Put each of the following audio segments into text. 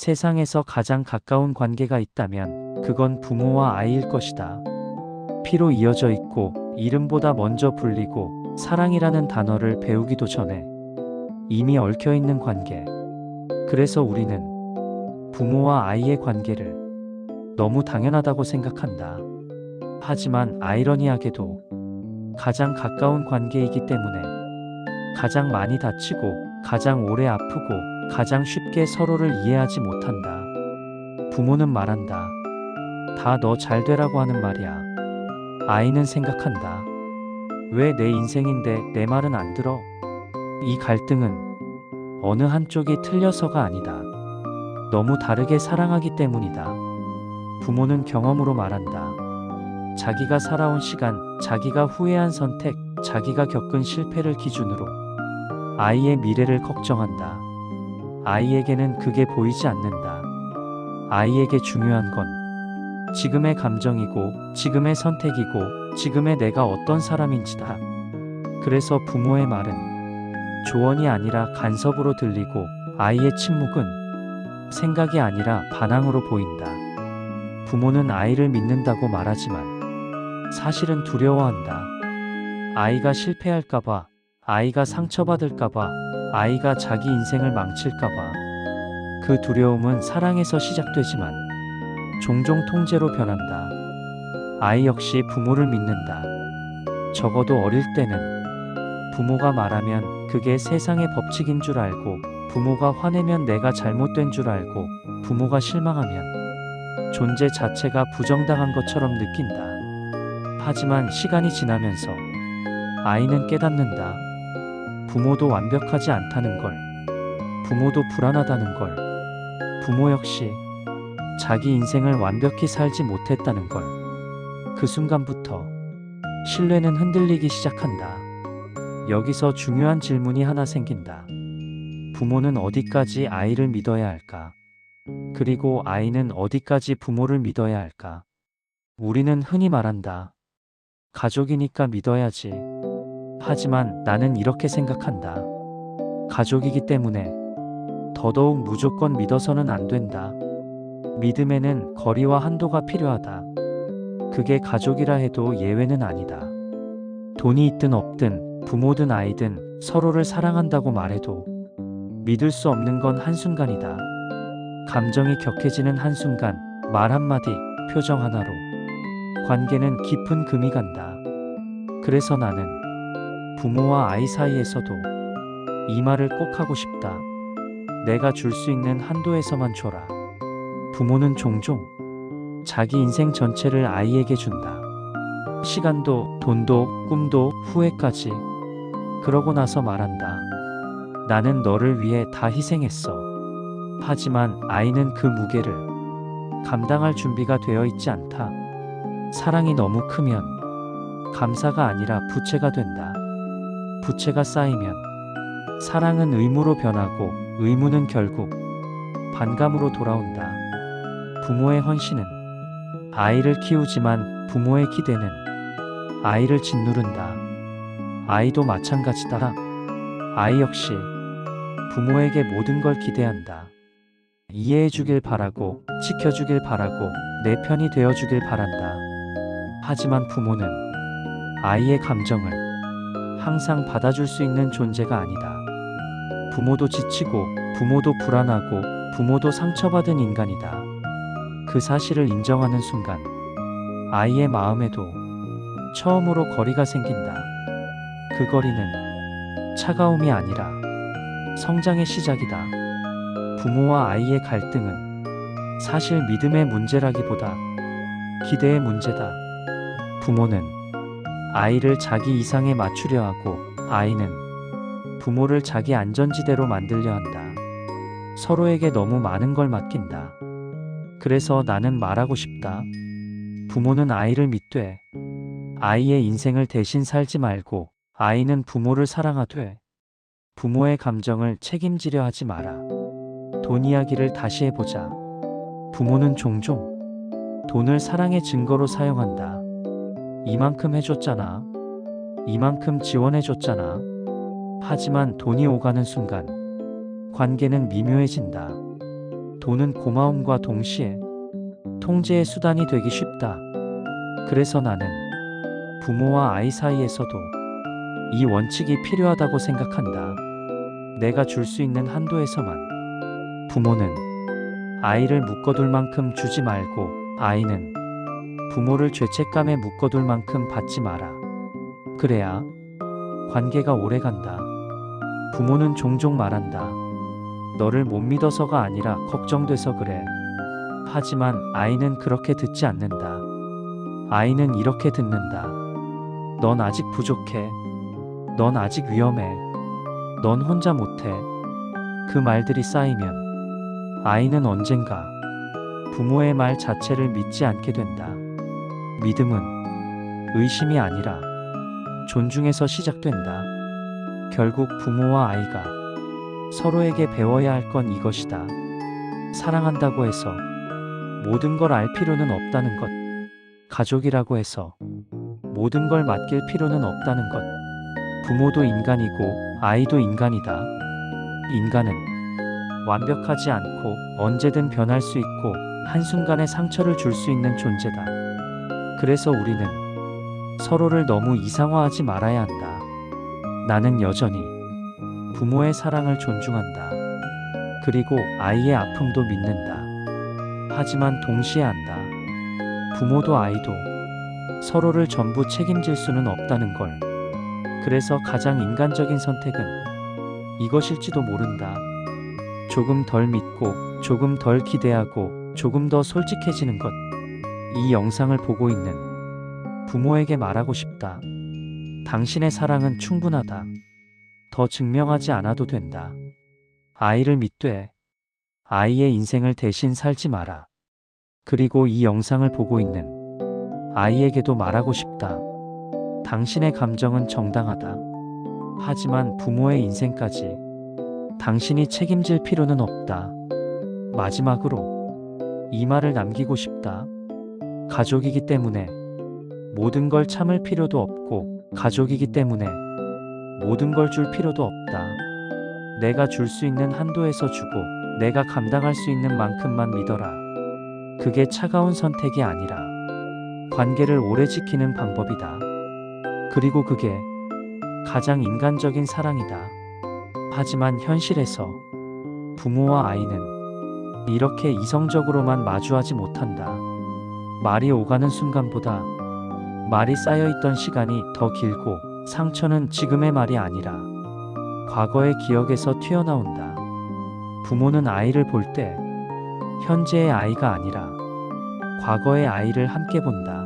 세상에서 가장 가까운 관계가 있다면 그건 부모와 아이일 것이다. 피로 이어져 있고 이름보다 먼저 불리고 사랑이라는 단어를 배우기도 전에 이미 얽혀 있는 관계. 그래서 우리는 부모와 아이의 관계를 너무 당연하다고 생각한다. 하지만 아이러니하게도 가장 가까운 관계이기 때문에 가장 많이 다치고 가장 오래 아프고 가장 쉽게 서로를 이해하지 못한다. 부모는 말한다. 다 너 잘 되라고 하는 말이야. 아이는 생각한다. 왜 내 인생인데 내 말은 안 들어? 이 갈등은 어느 한쪽이 틀려서가 아니다. 너무 다르게 사랑하기 때문이다. 부모는 경험으로 말한다. 자기가 살아온 시간, 자기가 후회한 선택, 자기가 겪은 실패를 기준으로 아이의 미래를 걱정한다. 아이에게는 그게 보이지 않는다. 아이에게 중요한 건 지금의 감정이고, 지금의 선택이고, 지금의 내가 어떤 사람인지다. 그래서 부모의 말은 조언이 아니라 간섭으로 들리고, 아이의 침묵은 생각이 아니라 반항으로 보인다. 부모는 아이를 믿는다고 말하지만 사실은 두려워한다. 아이가 실패할까봐, 아이가 상처받을까봐, 아이가 자기 인생을 망칠까봐. 그 두려움은 사랑에서 시작되지만 종종 통제로 변한다. 아이 역시 부모를 믿는다. 적어도 어릴 때는 부모가 말하면 그게 세상의 법칙인 줄 알고, 부모가 화내면 내가 잘못된 줄 알고, 부모가 실망하면 존재 자체가 부정당한 것처럼 느낀다. 하지만 시간이 지나면서 아이는 깨닫는다. 부모도 완벽하지 않다는 걸, 부모도 불안하다는 걸, 부모 역시 자기 인생을 완벽히 살지 못했다는 걸. 그 순간부터 신뢰는 흔들리기 시작한다. 여기서 중요한 질문이 하나 생긴다. 부모는 어디까지 아이를 믿어야 할까? 그리고 아이는 어디까지 부모를 믿어야 할까? 우리는 흔히 말한다. 가족이니까 믿어야지. 하지만 나는 이렇게 생각한다. 가족이기 때문에 더더욱 무조건 믿어서는 안 된다. 믿음에는 거리와 한도가 필요하다. 그게 가족이라 해도 예외는 아니다. 돈이 있든 없든 부모든 아이든 서로를 사랑한다고 말해도 믿을 수 없는 건 한순간이다. 감정이 격해지는 한순간, 말 한마디, 표정 하나로 관계는 깊은 금이 간다. 그래서 나는 부모와 아이 사이에서도 이 말을 꼭 하고 싶다. 내가 줄 수 있는 한도에서만 줘라. 부모는 종종 자기 인생 전체를 아이에게 준다. 시간도, 돈도, 꿈도, 후회까지. 그러고 나서 말한다. 나는 너를 위해 다 희생했어. 하지만 아이는 그 무게를 감당할 준비가 되어 있지 않다. 사랑이 너무 크면 감사가 아니라 부채가 된다. 부채가 쌓이면 사랑은 의무로 변하고, 의무는 결국 반감으로 돌아온다. 부모의 헌신은 아이를 키우지만 부모의 기대는 아이를 짓누른다. 아이도 마찬가지다. 아이 역시 부모에게 모든 걸 기대한다. 이해해주길 바라고, 지켜주길 바라고, 내 편이 되어주길 바란다. 하지만 부모는 아이의 감정을 항상 받아줄 수 있는 존재가 아니다. 부모도 지치고, 부모도 불안하고, 부모도 상처받은 인간이다. 그 사실을 인정하는 순간 아이의 마음에도 처음으로 거리가 생긴다. 그 거리는 차가움이 아니라 성장의 시작이다. 부모와 아이의 갈등은 사실 믿음의 문제라기보다 기대의 문제다. 부모는 아이를 자기 이상에 맞추려 하고, 아이는 부모를 자기 안전지대로 만들려 한다. 서로에게 너무 많은 걸 맡긴다. 그래서 나는 말하고 싶다. 부모는 아이를 믿되 아이의 인생을 대신 살지 말고, 아이는 부모를 사랑하되 부모의 감정을 책임지려 하지 마라. 돈 이야기를 다시 해보자. 부모는 종종 돈을 사랑의 증거로 사용한다. 이만큼 해줬잖아. 이만큼 지원해줬잖아. 하지만 돈이 오가는 순간 관계는 미묘해진다. 돈은 고마움과 동시에 통제의 수단이 되기 쉽다. 그래서 나는 부모와 아이 사이에서도 이 원칙이 필요하다고 생각한다. 내가 줄 수 있는 한도에서만. 부모는 아이를 묶어둘 만큼 주지 말고, 아이는 부모를 죄책감에 묶어둘 만큼 받지 마라. 그래야 관계가 오래간다. 부모는 종종 말한다. 너를 못 믿어서가 아니라 걱정돼서 그래. 하지만 아이는 그렇게 듣지 않는다. 아이는 이렇게 듣는다. 넌 아직 부족해. 넌 아직 위험해. 넌 혼자 못해. 그 말들이 쌓이면 아이는 언젠가 부모의 말 자체를 믿지 않게 된다. 믿음은 의심이 아니라 존중에서 시작된다. 결국 부모와 아이가 서로에게 배워야 할 건 이것이다. 사랑한다고 해서 모든 걸 알 필요는 없다는 것. 가족이라고 해서 모든 걸 맡길 필요는 없다는 것. 부모도 인간이고 아이도 인간이다. 인간은 완벽하지 않고 언제든 변할 수 있고 한순간에 상처를 줄 수 있는 존재다. 그래서 우리는 서로를 너무 이상화하지 말아야 한다. 나는 여전히 부모의 사랑을 존중한다. 그리고 아이의 아픔도 믿는다. 하지만 동시에 안다. 부모도 아이도 서로를 전부 책임질 수는 없다는 걸. 그래서 가장 인간적인 선택은 이것일지도 모른다. 조금 덜 믿고, 조금 덜 기대하고, 조금 더 솔직해지는 것. 이 영상을 보고 있는 부모에게 말하고 싶다. 당신의 사랑은 충분하다. 더 증명하지 않아도 된다. 아이를 믿되 아이의 인생을 대신 살지 마라. 그리고 이 영상을 보고 있는 아이에게도 말하고 싶다. 당신의 감정은 정당하다. 하지만 부모의 인생까지 당신이 책임질 필요는 없다. 마지막으로 이 말을 남기고 싶다. 가족이기 때문에 모든 걸 참을 필요도 없고, 가족이기 때문에 모든 걸 줄 필요도 없다. 내가 줄 수 있는 한도에서 주고, 내가 감당할 수 있는 만큼만 믿어라. 그게 차가운 선택이 아니라 관계를 오래 지키는 방법이다. 그리고 그게 가장 인간적인 사랑이다. 하지만 현실에서 부모와 아이는 이렇게 이성적으로만 마주하지 못한다. 말이 오가는 순간보다 말이 쌓여있던 시간이 더 길고, 상처는 지금의 말이 아니라 과거의 기억에서 튀어나온다. 부모는 아이를 볼 때 현재의 아이가 아니라 과거의 아이를 함께 본다.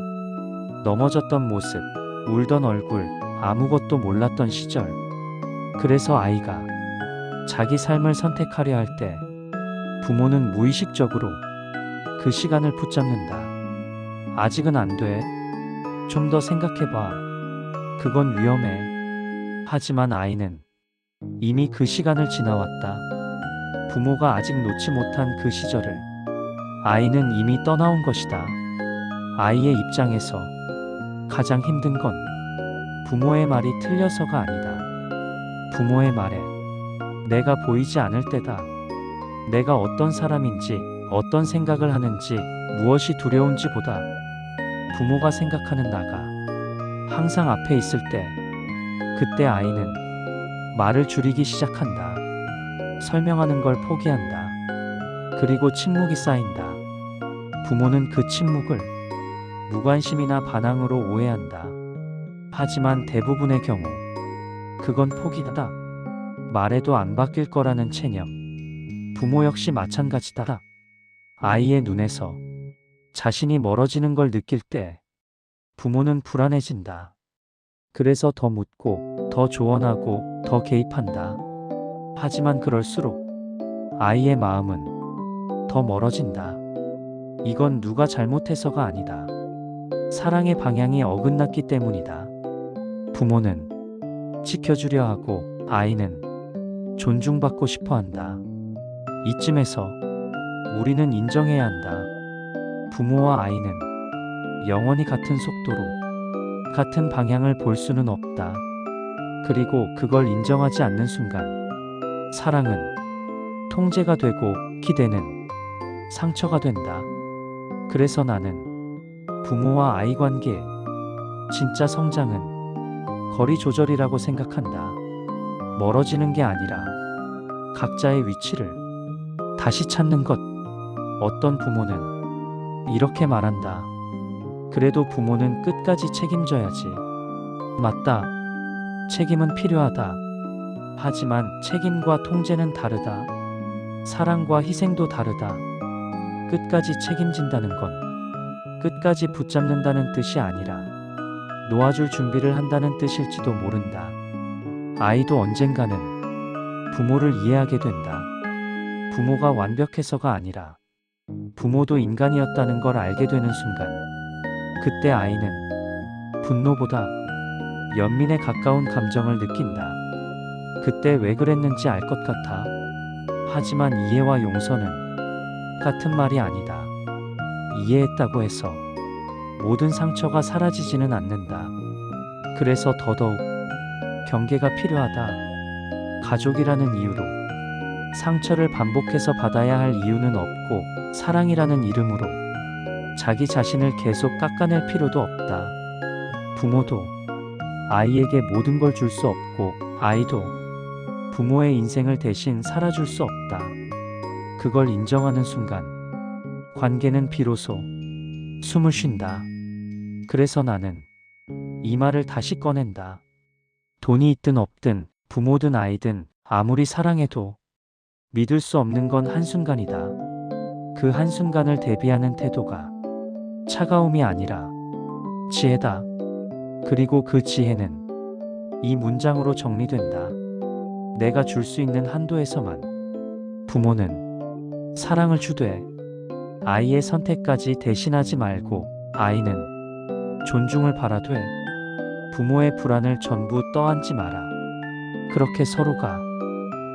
넘어졌던 모습, 울던 얼굴, 아무것도 몰랐던 시절. 그래서 아이가 자기 삶을 선택하려 할 때 부모는 무의식적으로 그 시간을 붙잡는다. 아직은 안 돼. 좀 더 생각해봐. 그건 위험해. 하지만 아이는 이미 그 시간을 지나왔다. 부모가 아직 놓지 못한 그 시절을 아이는 이미 떠나온 것이다. 아이의 입장에서 가장 힘든 건 부모의 말이 틀려서가 아니다. 부모의 말에 내가 보이지 않을 때다. 내가 어떤 사람인지, 어떤 생각을 하는지, 무엇이 두려운지보다 부모가 생각하는 나가 항상 앞에 있을 때, 그때 아이는 말을 줄이기 시작한다. 설명하는 걸 포기한다. 그리고 침묵이 쌓인다. 부모는 그 침묵을 무관심이나 반항으로 오해한다. 하지만 대부분의 경우 그건 포기다. 말해도 안 바뀔 거라는 체념. 부모 역시 마찬가지다. 아이의 눈에서 자신이 멀어지는 걸 느낄 때 부모는 불안해진다. 그래서 더 묻고, 더 조언하고, 더 개입한다. 하지만 그럴수록 아이의 마음은 더 멀어진다. 이건 누가 잘못해서가 아니다. 사랑의 방향이 어긋났기 때문이다. 부모는 지켜주려 하고 아이는 존중받고 싶어 한다. 이쯤에서 우리는 인정해야 한다. 부모와 아이는 영원히 같은 속도로, 같은 방향을 볼 수는 없다. 그리고 그걸 인정하지 않는 순간 사랑은 통제가 되고, 기대는 상처가 된다. 그래서 나는 부모와 아이 관계의 진짜 성장은 거리 조절이라고 생각한다. 멀어지는 게 아니라 각자의 위치를 다시 찾는 것. 어떤 부모는 이렇게 말한다. 그래도 부모는 끝까지 책임져야지. 맞다. 책임은 필요하다. 하지만 책임과 통제는 다르다. 사랑과 희생도 다르다. 끝까지 책임진다는 건 끝까지 붙잡는다는 뜻이 아니라 놓아줄 준비를 한다는 뜻일지도 모른다. 아이도 언젠가는 부모를 이해하게 된다. 부모가 완벽해서가 아니라 부모도 인간이었다는 걸 알게 되는 순간, 그때 아이는 분노보다 연민에 가까운 감정을 느낀다. 그때 왜 그랬는지 알 것 같아. 하지만 이해와 용서는 같은 말이 아니다. 이해했다고 해서 모든 상처가 사라지지는 않는다. 그래서 더더욱 경계가 필요하다. 가족이라는 이유로 상처를 반복해서 받아야 할 이유는 없고, 사랑이라는 이름으로 자기 자신을 계속 깎아낼 필요도 없다. 부모도 아이에게 모든 걸 줄 수 없고, 아이도 부모의 인생을 대신 살아줄 수 없다. 그걸 인정하는 순간 관계는 비로소 숨을 쉰다. 그래서 나는 이 말을 다시 꺼낸다. 돈이 있든 없든, 부모든 아이든, 아무리 사랑해도 믿을 수 없는 건 한순간이다. 그 한순간을 대비하는 태도가 차가움이 아니라 지혜다. 그리고 그 지혜는 이 문장으로 정리된다. 내가 줄 수 있는 한도에서만 부모는 사랑을 주되, 아이의 선택까지 대신하지 말고, 아이는 존중을 바라되 부모의 불안을 전부 떠안지 마라. 그렇게 서로가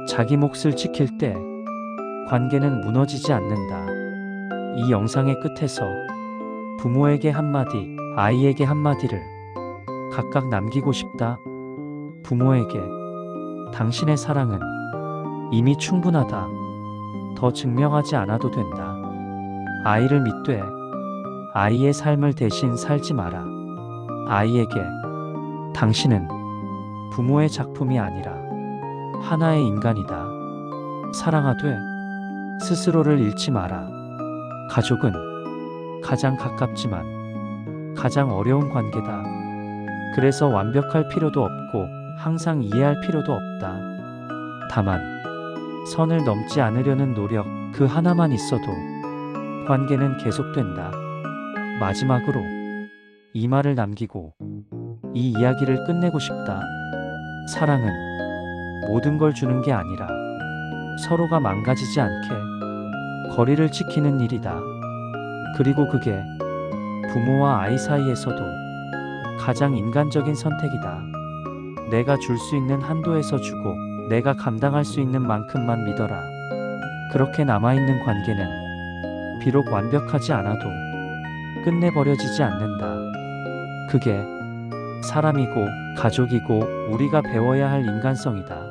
자기 몫을 지킬 때 관계는 무너지지 않는다. 이 영상의 끝에서 부모에게 한마디, 아이에게 한마디를 각각 남기고 싶다. 부모에게 당신의 사랑은 이미 충분하다. 더 증명하지 않아도 된다. 아이를 믿되 아이의 삶을 대신 살지 마라. 아이에게 당신은 부모의 작품이 아니라 하나의 인간이다. 사랑하되 스스로를 잃지 마라. 가족은 가장 가깝지만 가장 어려운 관계다. 그래서 완벽할 필요도 없고 항상 이해할 필요도 없다. 다만 선을 넘지 않으려는 노력, 그 하나만 있어도 관계는 계속된다. 마지막으로 이 말을 남기고 이 이야기를 끝내고 싶다. 사랑은 모든 걸 주는 게 아니라 서로가 망가지지 않게 거리를 지키는 일이다. 그리고 그게 부모와 아이 사이에서도 가장 인간적인 선택이다. 내가 줄 수 있는 한도에서 주고, 내가 감당할 수 있는 만큼만 믿어라. 그렇게 남아있는 관계는 비록 완벽하지 않아도 끝내버려지지 않는다. 그게 사람이고 가족이고 우리가 배워야 할 인간성이다.